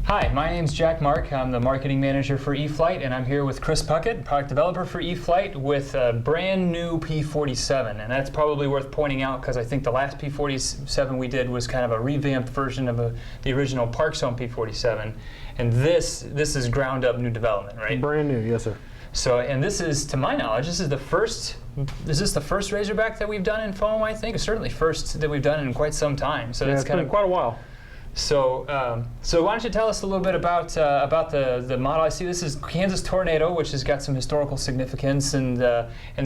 Hi, my name's Jack Marck. I'm the marketing manager for E-flite, and I'm here with Chris Puckett, product developer for E-flite, with a brand new P-47. And that's probably worth pointing out because I think the last P-47 we did was kind of a revamped version of the original Park Zone P-47. And this is ground up new development, right? Brand new, yes sir. So, and this is, to my knowledge, is this the first Razorback that we've done in foam, I think? Certainly first that we've done in quite some time. So yeah, it's kind of quite a while. So, so why don't you tell us a little bit about the model? I see this is Kansas Tornado, which has got some historical significance, and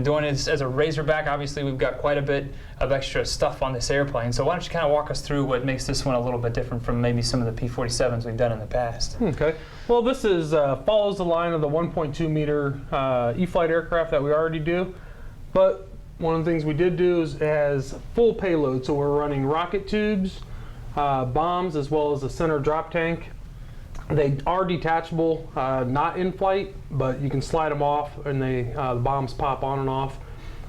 doing it as a Razorback, obviously we've got quite a bit of extra stuff on this airplane. So why don't you kind of walk us through what makes this one a little bit different from maybe some of the P-47s we've done in the past? Okay. Well, this is follows the line of the 1.2 meter E-flite aircraft that we already do, but one of the things we did do is it has full payload. So we're running rocket tubes, bombs, as well as a center drop tank. They are detachable, not in flight, but you can slide them off and the bombs pop on and off.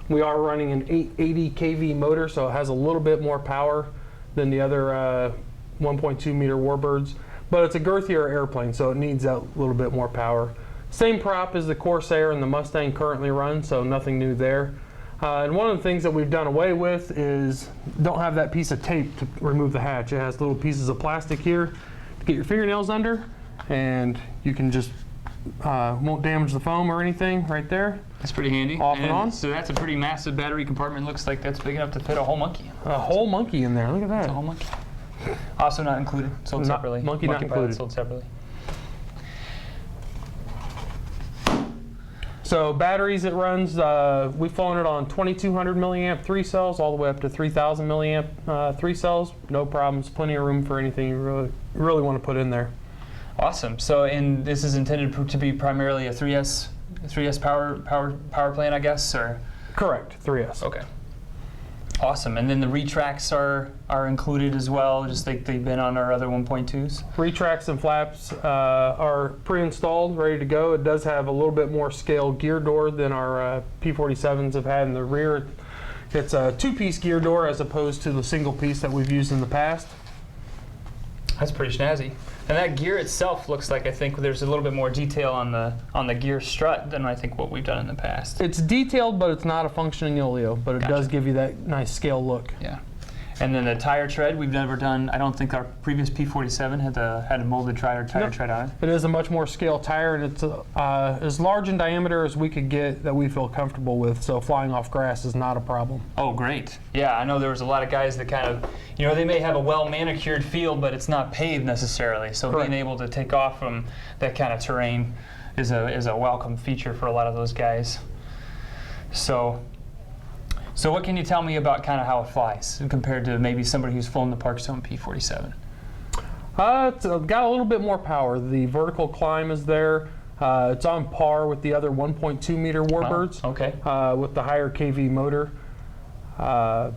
We are running an 880 kV motor, so it has a little bit more power than the other 1.2 meter Warbirds, but it's a girthier airplane, so it needs that little bit more power. Same prop as the Corsair and the Mustang currently run, so nothing new there. And one of the things that we've done away with is don't have that piece of tape to remove the hatch. It has little pieces of plastic here to get your fingernails under, and you can just won't damage the foam or anything right there. That's pretty handy. Off and on. So that's a pretty massive battery compartment. Looks like that's big enough to fit a whole monkey. A whole monkey in there. Look at that. It's a whole monkey. Also not included. Sold separately. Monkey not included. Sold separately. So batteries, it runs, we've flown it on 2200 milliamp 3 cells all the way up to 3000 milliamp 3 cells. No problems, plenty of room for anything you really want to put in there. Awesome. So, and this is intended to be primarily a 3S power plant, I guess, or? Correct, 3S. Okay. Awesome. And then the retracts are included as well, just like they've been on our other 1.2s? Retracts and flaps are pre-installed, ready to go. It does have a little bit more scale gear door than our P-47s have had in the rear. It's a two-piece gear door as opposed to the single piece that we've used in the past. That's pretty snazzy. And that gear itself looks like, I think there's a little bit more detail on the gear strut than I think what we've done in the past. It's detailed, but it's not a functioning oleo, but it does give you that nice scale look. Yeah. And then the tire tread, we've never done, I don't think our previous P-47 had a molded tire tread on it. It is a much more scale tire, and it's as large in diameter as we could get that we feel comfortable with, so flying off grass is not a problem. Oh, great. Yeah, I know there was a lot of guys that kind of, you know, they may have a well-manicured field, but it's not paved necessarily, so Correct. Being able to take off from that kind of terrain is a welcome feature for a lot of those guys. So what can you tell me about kind of how it flies compared to maybe somebody who's flown the Park Zone P-47? It's got a little bit more power. The vertical climb is there. It's on par with the other 1.2 meter Warbirds. Oh, okay. With the higher KV motor. Other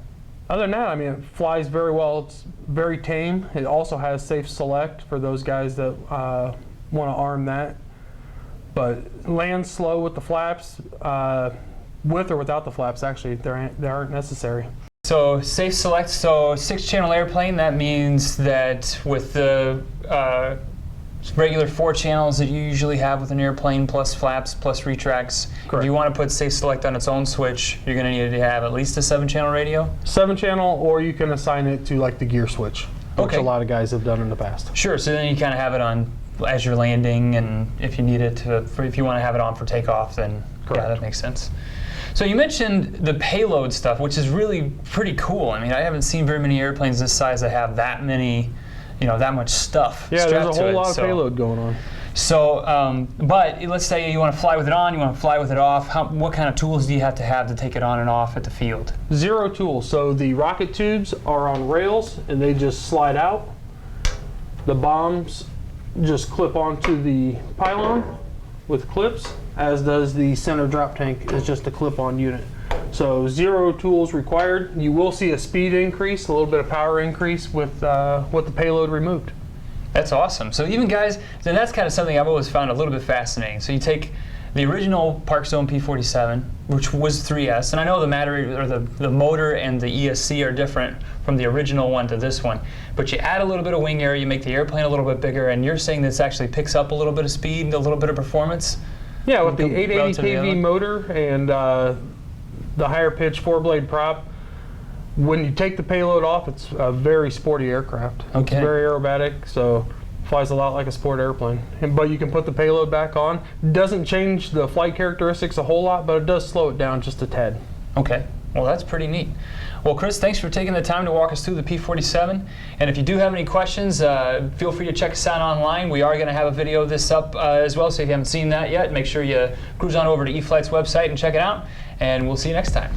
than that, I mean, it flies very well. It's very tame. It also has safe select for those guys that want to arm that. But lands slow with the flaps. With or without the flaps, actually, they aren't necessary. So safe select, so 6-channel airplane, that means that with the regular 4 channels that you usually have with an airplane, plus flaps, plus retracts, correct. If you want to put safe select on its own switch, you're going to need to have at least a 7-channel radio? 7-channel, or you can assign it to like the gear switch, which okay. a lot of guys have done in the past. Sure, so then you kind of have it on as you're landing, and if you need it if you want to have it on for takeoff, then correct. Yeah, that makes sense. So you mentioned the payload stuff, which is really pretty cool. I mean, I haven't seen very many airplanes this size that have that many, you know, that much stuff. Yeah, there's a whole lot of payload going on. So, but let's say you want to fly with it on, you want to fly with it off. What kind of tools do you have to take it on and off at the field? 0 tools. So the rocket tubes are on rails, and they just slide out. The bombs just clip onto the pylon with clips, as does the center drop tank, is just a clip-on unit. So 0 tools required. You will see a speed increase, a little bit of power increase with the payload removed. That's awesome. So even guys, then that's kind of something I've always found a little bit fascinating. So you take The original Park Zone P-47, which was 3S, and I know the matter or the motor and the ESC are different from the original one to this one, but you add a little bit of wing area, you make the airplane a little bit bigger, and you're saying this actually picks up a little bit of speed and a little bit of performance? Yeah, with the 880 relative to the other kV one? motor and the higher pitch 4-blade prop, when you take the payload off, it's a very sporty aircraft. Okay. It's very aerobatic, so flies a lot like a sport airplane. But you can put the payload back on. Doesn't change the flight characteristics a whole lot, but it does slow it down just a tad. Okay, well that's pretty neat. Well, Chris, thanks for taking the time to walk us through the P-47. And if you do have any questions, feel free to check us out online. We are going to have a video of this up as well, so if you haven't seen that yet, make sure you cruise on over to E-flite's website and check it out. And we'll see you next time.